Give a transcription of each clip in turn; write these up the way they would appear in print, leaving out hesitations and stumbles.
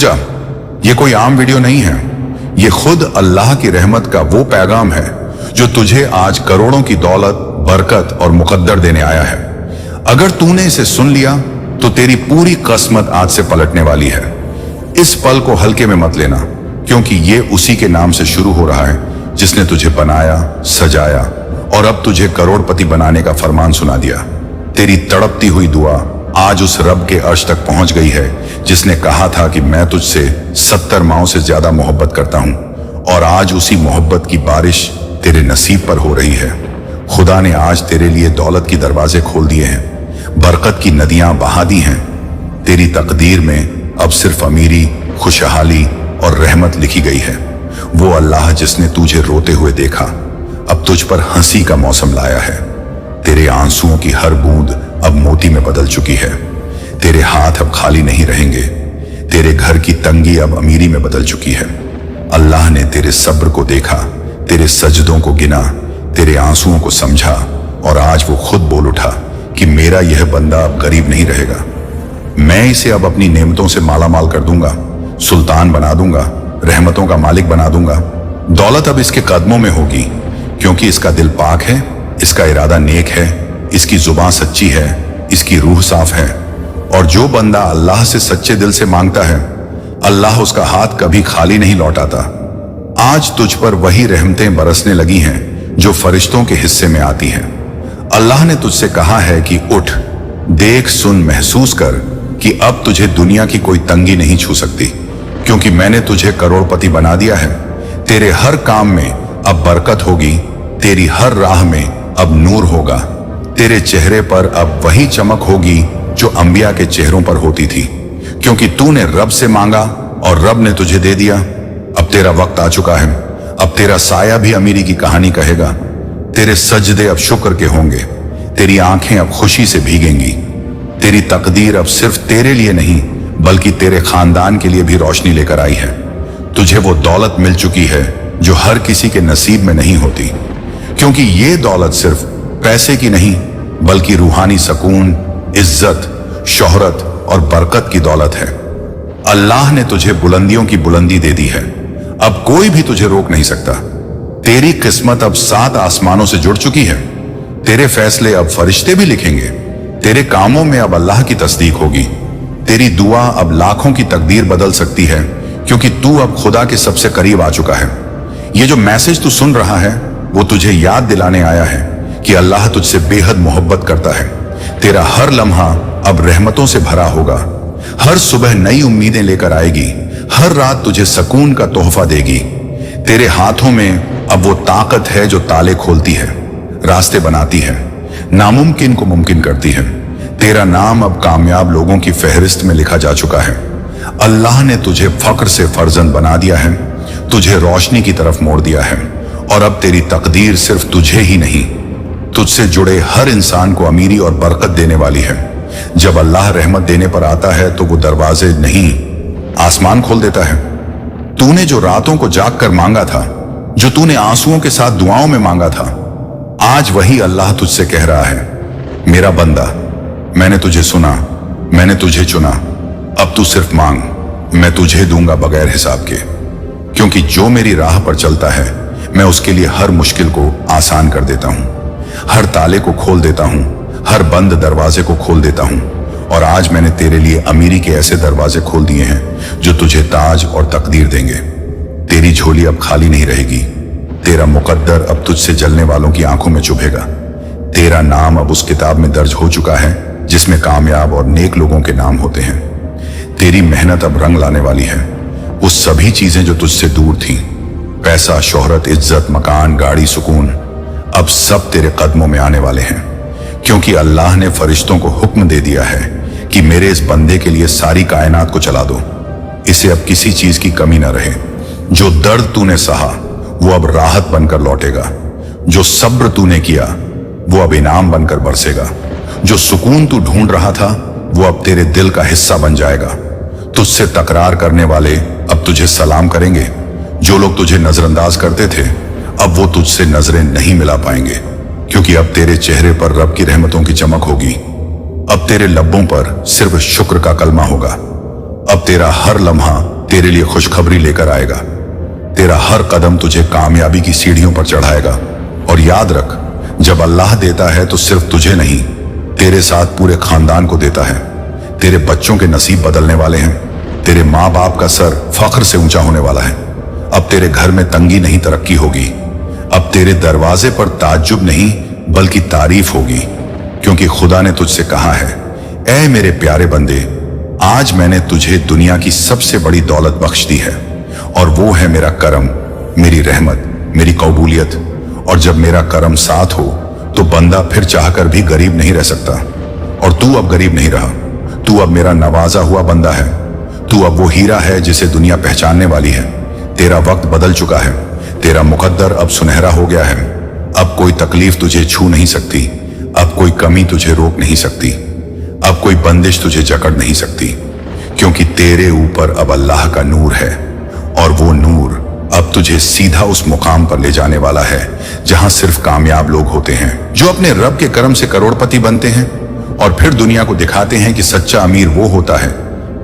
जा, ये कोई आम वीडियो नहीं है। ये खुद अल्लाह की रहमत का वो पैगाम है जो तुझे आज करोड़ों की दौलत, बरकत और मुकद्दर देने आया है। अगर तूने इसे सुन लिया तो तेरी पूरी किस्मत आज से पलटने वाली है। इस पल को हल्के में मत लेना, क्योंकि ये उसी के नाम से शुरू हो रहा है जिसने तुझे बनाया, सजाया और अब तुझे करोड़पति बनाने का फरमान सुना दिया। तेरी तड़पती हुई दुआ आज उस रब के अर्श तक पहुंच गई है जिसने कहा था कि मैं तुझसे 70 माओं से ज्यादा मोहब्बत करता हूं, और आज उसी मोहब्बत की बारिश तेरे नसीब पर हो रही है। खुदा ने आज तेरे लिए दौलत के दरवाजे खोल दिए हैं, बरकत की नदियां बहा दी हैं। तेरी तकदीर में अब सिर्फ अमीरी, खुशहाली और रहमत लिखी गई है। वो अल्लाह जिसने तुझे रोते हुए देखा, अब तुझ पर हंसी का मौसम लाया है। तेरे आंसुओं की हर बूंद अब मोती में बदल चुकी है। तेरे हाथ अब खाली नहीं रहेंगे। तेरे घर की तंगी अब अमीरी में बदल चुकी है। अल्लाह ने तेरे सब्र को देखा, तेरे सजदों को गिना, तेरे आंसुओं को समझा, और आज वो खुद बोल उठा कि मेरा यह बंदा अब गरीब नहीं रहेगा। मैं इसे अब अपनी नेमतों से मालामाल कर दूंगा, सुल्तान बना दूंगा, रहमतों का मालिक बना दूंगा। दौलत अब इसके कदमों में होगी, क्योंकि इसका दिल पाक है, इसका इरादा नेक है, इसकी जुबान सच्ची है, इसकी रूह साफ है। और जो बंदा अल्लाह से सच्चे दिल से मांगता है, अल्लाह उसका हाथ कभी खाली नहीं लौटाता। आज तुझ पर वही रहमतें बरसने लगी हैं जो फरिश्तों के हिस्से में आती हैं। अल्लाह ने तुझसे कहा है कि उठ, देख, सुन, महसूस कर कि अब तुझे दुनिया की कोई तंगी नहीं छू सकती, क्योंकि मैंने तुझे करोड़पति बना दिया है। तेरे हर काम में अब बरकत होगी, तेरी हर राह में अब नूर होगा, तेरे चेहरे पर अब वही चमक होगी जो अंबिया के चेहरों पर होती थी, क्योंकि तूने रब से मांगा और रब ने तुझे दे दिया। अब तेरा वक्त आ चुका है। अब तेरा साया भी अमीरी की कहानी कहेगा। तेरे सजदे अब शुक्र के होंगे, तेरी आंखें अब खुशी से भीगेंगी। तेरी तकदीर अब सिर्फ तेरे लिए नहीं बल्कि तेरे खानदान के लिए भी रोशनी लेकर आई है। तुझे वो दौलत मिल चुकी है जो हर किसी के नसीब में नहीं होती, क्योंकि ये दौलत सिर्फ पैसे की नहीं बल्कि रूहानी सुकून, इज्जत, शोहरत और बरकत की दौलत है। अल्लाह ने तुझे बुलंदियों की बुलंदी दे दी है। अब कोई भी तुझे रोक नहीं सकता। तेरी किस्मत अब 7 आसमानों से जुड़ चुकी है। तेरे फैसले अब फरिश्ते भी लिखेंगे। तेरे कामों में अब अल्लाह की तस्दीक होगी। तेरी दुआ अब लाखों की तकदीर बदल सकती है, क्योंकि तू अब खुदा के सबसे करीब आ चुका है। ये जो मैसेज तू सुन रहा है वो तुझे याद दिलाने आया है कि अल्लाह तुझसे बेहद मोहब्बत करता है। तेरा हर लम्हा अब रहमतों से भरा होगा। हर सुबह नई उम्मीदें लेकर आएगी। हर रात तुझे सुकून का तोहफा देगी। तेरे हाथों में अब वो ताकत है जो ताले खोलती है, रास्ते बनाती है, नामुमकिन को मुमकिन करती है। तेरा नाम अब कामयाब लोगों की फहरिस्त में लिखा जा चुका है। अल्लाह ने तुझे फक्र से फर्जंद बना दिया है, तुझे रोशनी की तरफ मोड़ दिया है, और अब तेरी तकदीर सिर्फ तुझे ही नहीं, तुझसे जुड़े हर इंसान को अमीरी और बरकत देने वाली है। जब अल्लाह रहमत देने पर आता है तो वो दरवाजे नहीं, आसमान खोल देता है। तूने जो रातों को जाग कर मांगा था, जो तूने आंसुओं के साथ दुआओं में मांगा था, आज वही अल्लाह तुझसे कह रहा है, मेरा बंदा, मैंने तुझे सुना, मैंने तुझे चुना, अब तू सिर्फ मांग, मैं तुझे दूंगा बगैर हिसाब के। क्योंकि जो मेरी राह पर चलता है, मैं उसके लिए हर मुश्किल को आसान कर देता हूं, हर ताले को खोल देता हूं, हर बंद दरवाजे को खोल देता हूं। और आज मैंने तेरे लिए अमीरी के ऐसे दरवाजे खोल दिए हैं जो तुझे ताज और तकदीर देंगे। तेरी झोली अब खाली नहीं रहेगी। तेरा मुकद्दर अब तुझसे जलने वालों की आंखों में चुभेगा। तेरा नाम अब उस किताब में दर्ज हो चुका है जिसमें कामयाब और नेक लोगों के नाम होते हैं। तेरी मेहनत अब रंग लाने वाली है। वो सभी चीजें जो तुझसे दूर थीं, पैसा, शोहरत, इज्जत, मकान, गाड़ी, सुकून, अब सब तेरे कदमों में आने वाले हैं, क्योंकि अल्लाह ने फरिश्तों को हुक्म दे दिया है कि मेरे इस बंदे के लिए सारी कायनात को चला दो। इसे अब किसी चीज की कमी न रहे। जो दर्द तूने सहा वो अब राहत बनकर लौटेगा। जो सब्र तूने किया वो अब इनाम बनकर बरसेगा। जो सुकून तू ढूंढ रहा था वो अब तेरे दिल का हिस्सा बन जाएगा। तुझसे तकरार करने वाले अब तुझे सलाम करेंगे। जो लोग तुझे नजरअंदाज करते थे, अब वो तुझसे नजरें नहीं मिला पाएंगे, क्योंकि अब तेरे चेहरे पर रब की रहमतों की चमक होगी। अब तेरे लब्बों पर सिर्फ शुक्र का कलमा होगा। अब तेरा हर लम्हा तेरे लिए खुशखबरी लेकर आएगा। तेरा हर कदम तुझे कामयाबी की सीढ़ियों पर चढ़ाएगा। और याद रख, जब अल्लाह देता है तो सिर्फ तुझे नहीं, तेरे साथ पूरे खानदान को देता है। तेरे बच्चों के नसीब बदलने वाले हैं। तेरे माँ बाप का सर फख्र से ऊंचा होने वाला है। अब तेरे घर में तंगी नहीं, तरक्की होगी। अब तेरे दरवाजे पर ताज्जुब नहीं बल्कि तारीफ होगी, क्योंकि खुदा ने तुझसे कहा है, ऐ मेरे प्यारे बंदे, आज मैंने तुझे दुनिया की सबसे बड़ी दौलत बख्श दी है, और वो है मेरा करम, मेरी रहमत, मेरी कबूलियत। और जब मेरा करम साथ हो तो बंदा फिर चाहकर भी गरीब नहीं रह सकता। और तू अब गरीब नहीं रहा, तू अब मेरा नवाजा हुआ बंदा है। तू अब वो हीरा है जिसे दुनिया पहचानने वाली है। तेरा वक्त बदल चुका है, तेरा मुकद्दर अब सुनहरा हो गया है। अब कोई तकलीफ तुझे छू नहीं सकती, अब कोई कमी तुझे रोक नहीं सकती, अब कोई बंदिश तुझे जकड़ नहीं सकती, क्योंकि तेरे ऊपर अब अल्लाह का नूर है। और वो नूर अब तुझे सीधा उस मुकाम पर ले जाने वाला है जहां सिर्फ कामयाब लोग होते हैं, जो अपने रब के करम से करोड़पति बनते हैं और फिर दुनिया को दिखाते हैं कि सच्चा अमीर वो होता है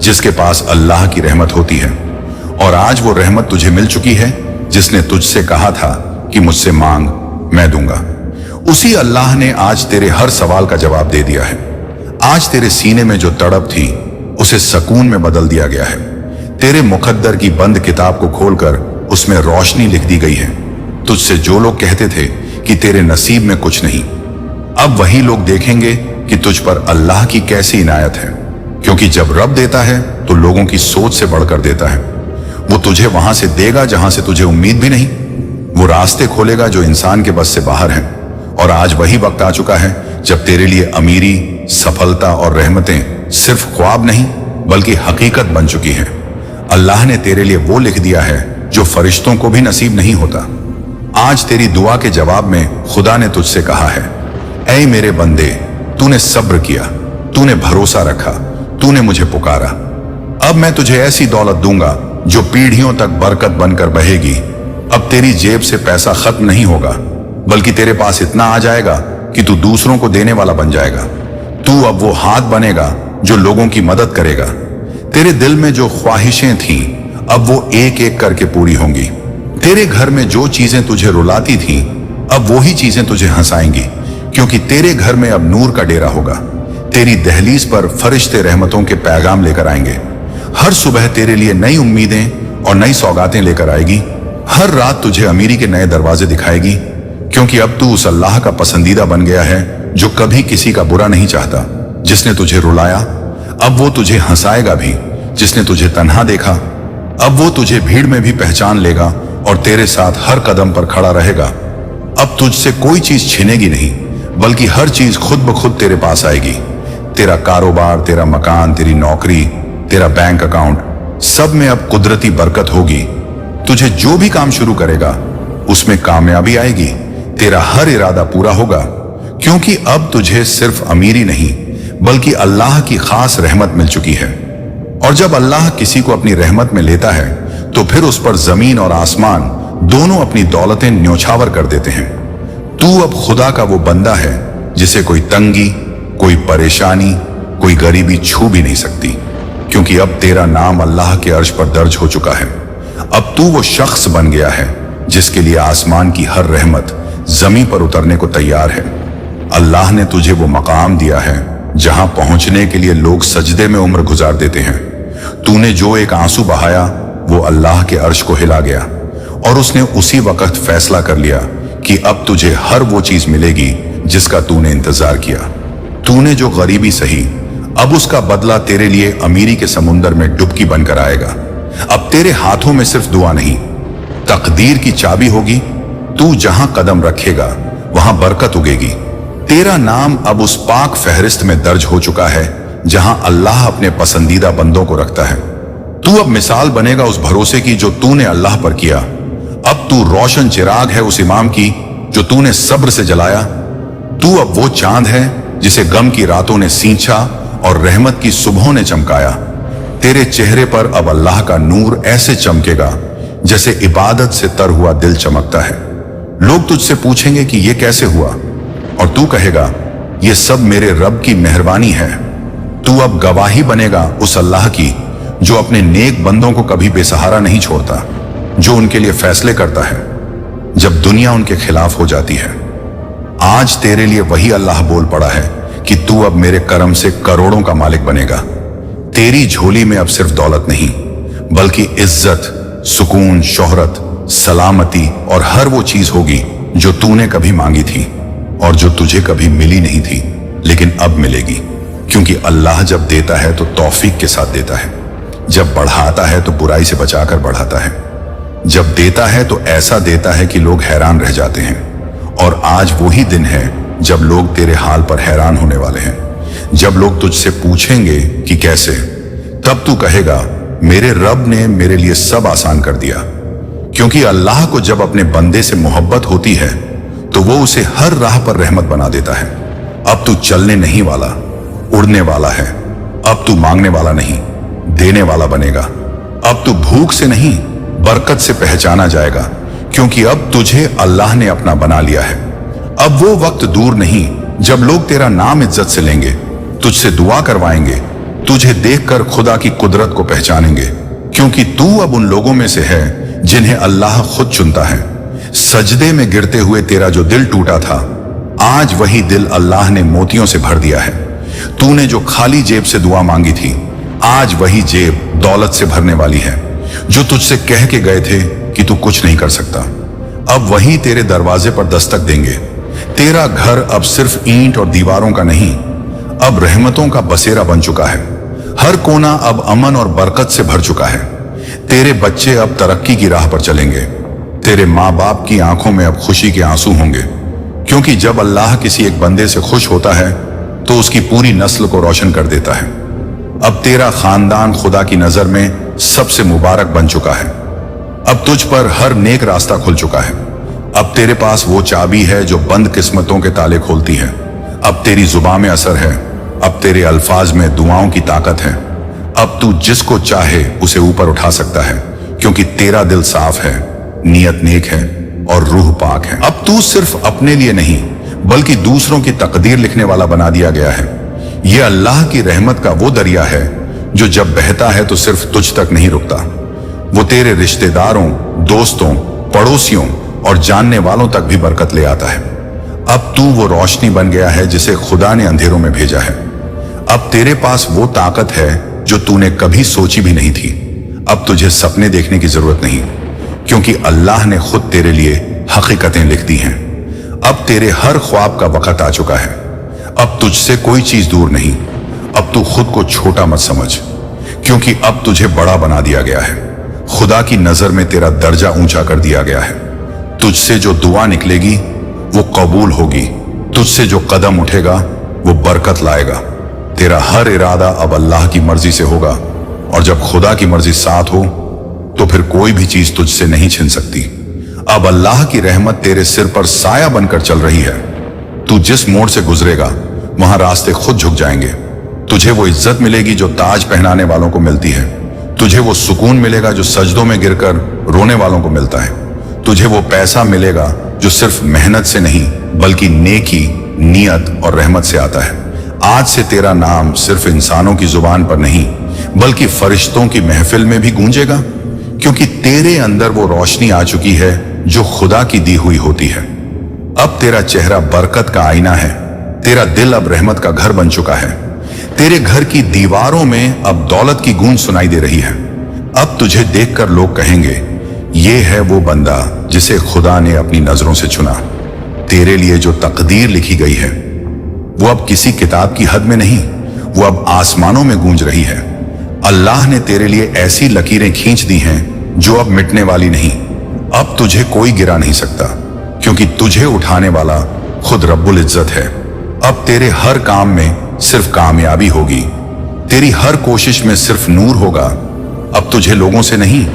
जिसके पास अल्लाह की रहमत होती है। और आज वो रहमत तुझे मिल चुकी है जिसने तुझसे कहा था कि मुझसे मांग, मैं दूंगा। उसी अल्लाह ने आज तेरे हर सवाल का जवाब दे दिया है। आज तेरे सीने में जो तड़प थी उसे सकून में बदल दिया गया है। तेरे मुकद्दर की बंद किताब को खोलकर उसमें रोशनी लिख दी गई है। तुझसे जो लोग कहते थे कि तेरे नसीब में कुछ नहीं, अब वही लोग देखेंगे कि तुझ पर अल्लाह की कैसी इनायत है, क्योंकि जब रब देता है तो लोगों की सोच से बढ़कर देता है। वो तुझे वहां से देगा जहां से तुझे उम्मीद भी नहीं। वो रास्ते खोलेगा जो इंसान के बस से बाहर हैं। और आज वही वक्त आ चुका है जब तेरे लिए अमीरी, सफलता और रहमतें सिर्फ ख्वाब नहीं बल्कि हकीकत बन चुकी हैं। अल्लाह ने तेरे लिए वो लिख दिया है जो फरिश्तों को भी नसीब नहीं होता। आज तेरी दुआ के जवाब में खुदा ने तुझसे कहा है, ऐ मेरे बंदे, तूने सब्र किया, तूने भरोसा रखा, तूने मुझे पुकारा। अब मैं तुझे ऐसी दौलत दूंगा जो पीढ़ियों तक बरकत बनकर बहेगी। अब तेरी जेब से पैसा खत्म नहीं होगा, बल्कि तेरे पास इतना आ जाएगा कि तू दूसरों को देने वाला बन जाएगा। तू अब वो हाथ बनेगा जो लोगों की मदद करेगा। तेरे दिल में जो ख्वाहिशें थीं अब वो एक एक करके पूरी होंगी। तेरे घर में जो चीजें तुझे रुलाती थीं अब वो ही चीजें तुझे हंसाएंगी, क्योंकि तेरे घर में अब नूर का डेरा होगा। तेरी दहलीज पर फरिश्ते रहमतों के पैगाम लेकर आएंगे। हर सुबह तेरे लिए नई उम्मीदें और नई सौगातें लेकर आएगी। हर रात तुझे अमीरी के नए दरवाजे दिखाएगी, क्योंकि अब तू उस अल्लाह का पसंदीदा बन गया है जो कभी किसी का बुरा नहीं चाहता। जिसने तुझे रुलाया अब वो तुझे हंसाएगा भी। जिसने तुझे तन्हा देखा अब वो तुझे भीड़ में भी पहचान लेगा और तेरे साथ हर कदम पर खड़ा रहेगा। अब तुझसे कोई चीज छिनेगी नहीं, बल्कि हर चीज खुद ब खुद तेरे पास आएगी। तेरा कारोबार, तेरा मकान, तेरी नौकरी, तेरा बैंक अकाउंट, सब में अब कुदरती बरकत होगी। तुझे जो भी काम शुरू करेगा उसमें कामयाबी आएगी। तेरा हर इरादा पूरा होगा, क्योंकि अब तुझे सिर्फ अमीरी नहीं बल्कि अल्लाह की खास रहमत मिल चुकी है। और जब अल्लाह किसी को अपनी रहमत में लेता है तो फिर उस पर जमीन और आसमान दोनों अपनी दौलतें न्योछावर कर देते हैं। तू अब खुदा का वो बंदा है जिसे कोई तंगी, कोई परेशानी, कोई गरीबी छू भी नहीं सकती, क्योंकि अब तेरा नाम अल्लाह के अर्श पर दर्ज हो चुका है। अब तू वो शख्स बन गया है जिसके लिए आसमान की हर रहमत जमीन पर उतरने को तैयार है। अल्लाह ने तुझे वो मकाम दिया है जहां पहुंचने के लिए लोग सजदे में उम्र गुजार देते हैं। तूने जो एक आंसू बहाया वो अल्लाह के अर्श को हिला गया, और उसने उसी वक्त फैसला कर लिया कि अब तुझे हर वो चीज मिलेगी जिसका तूने इंतजार किया। तूने जो गरीबी सही, अब उसका बदला तेरे लिए अमीरी के समुंदर में डुबकी बनकर आएगा। अब तेरे हाथों में सिर्फ दुआ नहीं, तकदीर की चाबी होगी। तू जहां कदम रखेगा वहां बरकत उगेगी। तेरा नाम अब उस पाक फहरिस्त में दर्ज हो चुका है जहां अल्लाह अपने पसंदीदा बंदों को रखता है। तू अब मिसाल बनेगा उस भरोसे की जो तूने अल्लाह पर किया। अब तू रोशन चिराग है उस इमाम की जो तूने सब्र से जलाया। तू अब वो चांद है जिसे गम की रातों ने सींचा और रहमत की सुबहों ने चमकाया। तेरे चेहरे पर अब अल्लाह का नूर ऐसे चमकेगा जैसे इबादत से तर हुआ दिल चमकता है। लोग तुझसे पूछेंगे कि यह कैसे हुआ, और तू कहेगा यह सब मेरे रब की मेहरबानी है। तू अब गवाही बनेगा उस अल्लाह की जो अपने नेक बंदों को कभी बेसहारा नहीं छोड़ता, जो उनके लिए फैसले करता है जब दुनिया उनके खिलाफ हो जाती है। आज तेरे लिए वही अल्लाह बोल पड़ा है कि तू अब मेरे करम से करोड़ों का मालिक बनेगा। तेरी झोली में अब सिर्फ दौलत नहीं, बल्कि इज्जत, सुकून, शोहरत, सलामती और हर वो चीज होगी जो तूने कभी मांगी थी और जो तुझे कभी मिली नहीं थी, लेकिन अब मिलेगी। क्योंकि अल्लाह जब देता है तो तौफीक के साथ देता है, जब बढ़ाता है तो बुराई से बचाकर बढ़ाता है, जब देता है तो ऐसा देता है कि लोग हैरान रह जाते हैं। और आज वही दिन है जब लोग तेरे हाल पर हैरान होने वाले हैं। जब लोग तुझसे पूछेंगे कि कैसे, तब तू कहेगा मेरे रब ने मेरे लिए सब आसान कर दिया। क्योंकि अल्लाह को जब अपने बंदे से मोहब्बत होती है तो वो उसे हर राह पर रहमत बना देता है। अब तू चलने नहीं वाला, उड़ने वाला है। अब तू मांगने वाला नहीं, देने वाला बनेगा। अब तू भूख से नहीं, बरकत से पहचाना जाएगा, क्योंकि अब तुझे अल्लाह ने अपना बना लिया है। अब वो वक्त दूर नहीं जब लोग तेरा नाम इज्जत से लेंगे, तुझसे दुआ करवाएंगे, तुझे देखकर खुदा की कुदरत को पहचानेंगे। क्योंकि तू अब उन लोगों में से है जिन्हें अल्लाह खुद चुनता है। सजदे में गिरते हुए तेरा जो दिल टूटा था, आज वही दिल अल्लाह ने मोतियों से भर दिया है। तूने जो खाली जेब से दुआ मांगी थी, आज वही जेब दौलत से भरने वाली है। जो तुझसे कह के गए थे कि तू कुछ नहीं कर सकता, अब वही तेरे दरवाजे पर दस्तक देंगे। तेरा घर अब सिर्फ ईंट और दीवारों का नहीं, अब रहमतों का बसेरा बन चुका है। हर कोना अब अमन और बरकत से भर चुका है। तेरे बच्चे अब तरक्की की राह पर चलेंगे। तेरे माँ बाप की आंखों में अब खुशी के आंसू होंगे, क्योंकि जब अल्लाह किसी एक बंदे से खुश होता है तो उसकी पूरी नस्ल को रोशन कर देता है। अब तेरा खानदान खुदा की नजर में सबसे मुबारक बन चुका है। अब तुझ पर हर नेक रास्ता खुल चुका है। अब तेरे पास वो चाबी है जो बंद किस्मतों के ताले खोलती है। अब तेरी जुबान में असर है, अब तेरे अल्फाज में दुआओं की ताकत है। अब तू जिसको चाहे उसे ऊपर उठा सकता है, क्योंकि तेरा दिल साफ है, नियत नेक है और रूह पाक है। अब तू सिर्फ अपने लिए नहीं, बल्कि दूसरों की तकदीर लिखने वाला बना दिया गया है। यह अल्लाह की रहमत का वो दरिया है जो जब बहता है तो सिर्फ तुझ तक नहीं रुकता, वो तेरे रिश्तेदारों, दोस्तों, पड़ोसियों और जानने वालों तक भी बरकत ले आता है। अब तू वो रोशनी बन गया है जिसे खुदा ने अंधेरों में भेजा है। अब तेरे पास वो ताकत है जो तूने कभी सोची भी नहीं थी। अब तुझे सपने देखने की जरूरत नहीं, क्योंकि अल्लाह ने खुद तेरे लिए हकीकतें लिख दी हैं। अब तेरे हर ख्वाब का वक्त आ चुका है। अब तुझसे कोई चीज दूर नहीं। अब तू खुद को छोटा मत समझ, क्योंकि अब तुझे बड़ा बना दिया गया है। खुदा की नजर में तेरा दर्जा ऊंचा कर दिया गया है। तुझसे जो दुआ निकलेगी वो कबूल होगी। तुझसे जो कदम उठेगा वो बरकत लाएगा। तेरा हर इरादा अब अल्लाह की मर्जी से होगा, और जब खुदा की मर्जी साथ हो तो फिर कोई भी चीज तुझसे नहीं छिन सकती। अब अल्लाह की रहमत तेरे सिर पर साया बनकर चल रही है। तू जिस मोड़ से गुजरेगा वहां रास्ते खुद झुक जाएंगे। तुझे वो इज्जत मिलेगी जो ताज पहनाने वालों को मिलती है। तुझे वो सुकून मिलेगा जो सजदों में गिरकर रोने वालों को मिलता है। तुझे वो पैसा मिलेगा जो सिर्फ मेहनत से नहीं, बल्कि नेकी, नियत और रहमत से आता है। आज से तेरा नाम सिर्फ इंसानों की जुबान पर नहीं, बल्कि फरिश्तों की महफिल में भी गूंजेगा, क्योंकि तेरे अंदर वो रोशनी आ चुकी है जो खुदा की दी हुई होती है। अब तेरा चेहरा बरकत का आईना है। तेरा दिल अब रहमत का घर बन चुका है। तेरे घर की दीवारों में अब दौलत की गूंज सुनाई दे रही है। अब तुझे देखकर लोग कहेंगे, ये है वो बंदा जिसे खुदा ने अपनी नजरों से चुना। तेरे लिए जो तकदीर लिखी गई है वो अब किसी किताब की हद में नहीं, वो अब आसमानों में गूंज रही है। अल्लाह ने तेरे लिए ऐसी लकीरें खींच दी हैं जो अब मिटने वाली नहीं। अब तुझे कोई गिरा नहीं सकता, क्योंकि तुझे उठाने वाला खुद रब्बुल इज्जत है। अब तेरे हर काम में सिर्फ कामयाबी होगी। तेरी हर कोशिश में सिर्फ नूर होगा। अब तुझे लोगों से नहीं,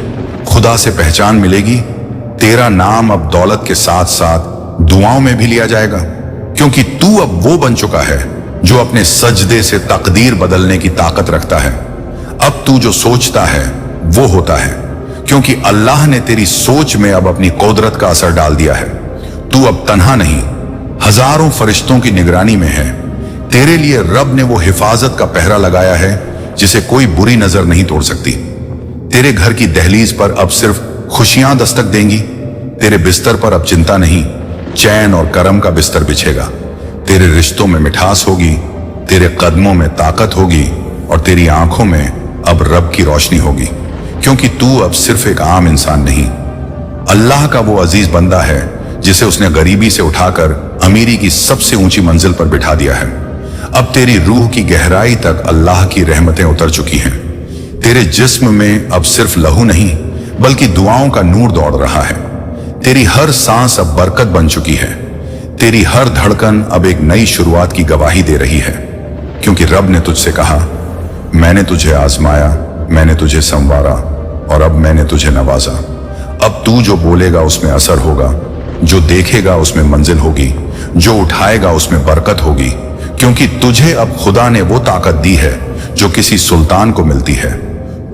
खुदा से पहचान मिलेगी। तेरा नाम अब दौलत के साथ साथ दुआओं में भी लिया जाएगा, क्योंकि तू अब वो बन चुका है जो अपने सजदे से तकदीर बदलने की ताकत रखता है। अब तू जो सोचता है वो होता है, क्योंकि अल्लाह ने तेरी सोच में अब अपनी कुदरत का असर डाल दिया है। तू अब तन्हा नहीं, हजारों फरिश्तों की निगरानी में है। तेरे लिए रब ने वो हिफाजत का पहरा लगाया है जिसे कोई बुरी नजर नहीं तोड़ सकती। तेरे घर की दहलीज पर अब सिर्फ खुशियां दस्तक देंगी। तेरे बिस्तर पर अब चिंता नहीं, चैन और करम का बिस्तर बिछेगा। तेरे रिश्तों में मिठास होगी, तेरे कदमों में ताकत होगी और तेरी आंखों में अब रब की रोशनी होगी, क्योंकि तू अब सिर्फ एक आम इंसान नहीं, अल्लाह का वो अजीज बंदा है जिसे उसने गरीबी से उठाकर अमीरी की सबसे ऊंची मंजिल पर बिठा दिया है। अब तेरी रूह की गहराई तक अल्लाह की रहमतें उतर चुकी हैं। तेरे जिस्म में अब सिर्फ लहू नहीं बल्कि दुआओं का नूर दौड़ रहा है। तेरी हर सांस अब बरकत बन चुकी है। तेरी हर धड़कन अब एक नई शुरुआत की गवाही दे रही है, क्योंकि रब ने तुझसे कहा, मैंने तुझे आजमाया, मैंने तुझे संवारा और अब मैंने तुझे नवाजा। अब तू जो बोलेगा उसमें असर होगा, जो देखेगा उसमें मंजिल होगी, जो उठाएगा उसमें बरकत होगी, क्योंकि तुझे अब खुदा ने वो ताकत दी है जो किसी सुल्तान को मिलती है।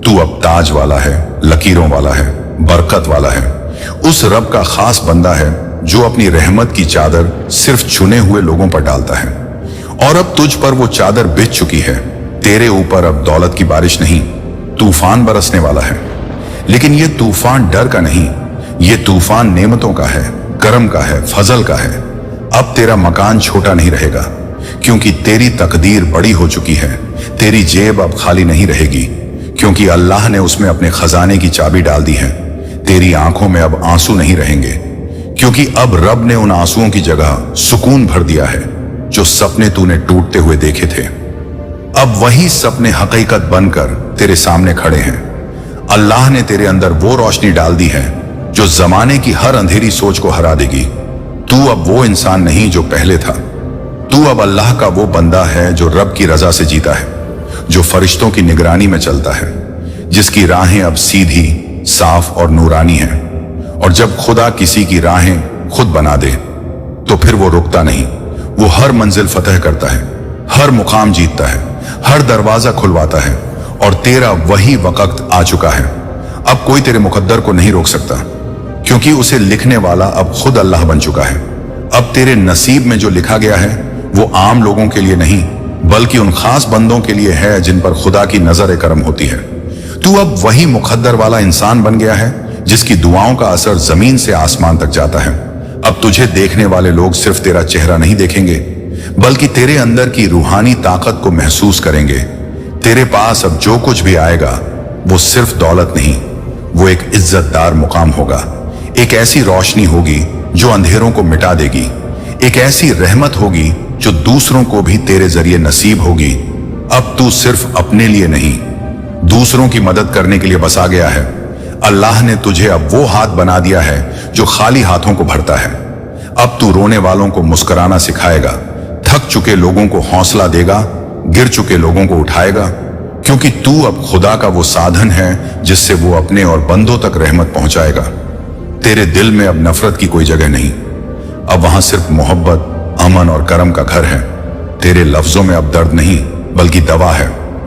तू अब ताज वाला है, लकीरों वाला है, बरकत वाला है, उस रब का खास बंदा है जो अपनी रहमत की चादर सिर्फ चुने हुए लोगों पर डालता है। और अब तुझ पर वो चादर बिछ चुकी है। तेरे ऊपर अब दौलत की बारिश नहीं, तूफान बरसने वाला है। लेकिन ये तूफान डर का नहीं, ये तूफान नेमतों का है, करम का है, फजल का है। अब तेरा मकान छोटा नहीं रहेगा, क्योंकि तेरी तकदीर बड़ी हो चुकी है। तेरी जेब अब खाली नहीं रहेगी, क्योंकि अल्लाह ने उसमें अपने खजाने की चाबी डाल दी है। तेरी आंखों में अब आंसू नहीं रहेंगे, क्योंकि अब रब ने उन आंसुओं की जगह सुकून भर दिया है जो सपने तूने टूटते हुए देखे थे। अब वही सपने हकीकत बनकर तेरे सामने खड़े हैं। अल्लाह ने तेरे अंदर वो रोशनी डाल दी है जो जमाने की हर अंधेरी सोच को हरा देगी। तू अब वो इंसान नहीं जो पहले था। तू अब अल्लाह का वो बंदा है जो रब की रजा से जीता है, जो फरिश्तों की निगरानी में चलता है, जिसकी राहें अब सीधी, साफ और नूरानी हैं। और जब खुदा किसी की राहें खुद बना दे तो फिर वो रुकता नहीं। वो हर मंजिल फतह करता है, हर मुकाम जीतता है, हर दरवाजा खुलवाता है। और तेरा वही वक्त आ चुका है। अब कोई तेरे मुकद्दर को नहीं रोक सकता, क्योंकि उसे लिखने वाला अब खुद अल्लाह बन चुका है। अब तेरे नसीब में जो लिखा गया है वो आम लोगों के लिए नहीं बल्कि उन खास बंदों के लिए है जिन पर खुदा की नजर करम होती है। तू अब वही मुकद्दर वाला इंसान बन गया है जिसकी दुआओं का असर जमीन से आसमान तक जाता है। अब तुझे देखने वाले लोग सिर्फ तेरा चेहरा नहीं देखेंगे बल्कि तेरे अंदर की रूहानी ताकत को महसूस करेंगे। तेरे पास अब जो कुछ भी आएगा वो सिर्फ दौलत नहीं, वो एक इज्जतदार मुकाम होगा। एक ऐसी रोशनी होगी जो अंधेरों को मिटा देगी। एक ऐसी रहमत होगी जो दूसरों को भी तेरे जरिए नसीब होगी। अब तू सिर्फ अपने लिए नहीं, दूसरों की मदद करने के लिए बसा गया है। अल्लाह ने तुझे अब वो हाथ बना दिया है जो खाली हाथों को भरता है। अब तू रोने वालों को मुस्कुराना सिखाएगा, थक चुके लोगों को हौसला देगा, गिर चुके लोगों को उठाएगा, क्योंकि तू अब खुदा का वो साधन है जिससे वो अपने और बंदों तक रहमत पहुंचाएगा। तेरे दिल में अब नफरत की कोई जगह नहीं, अब वहां सिर्फ मोहब्बत, अमन और करम का घर है। तेरे लफ्जों में अब दर्द नहीं बल्कि दवा है।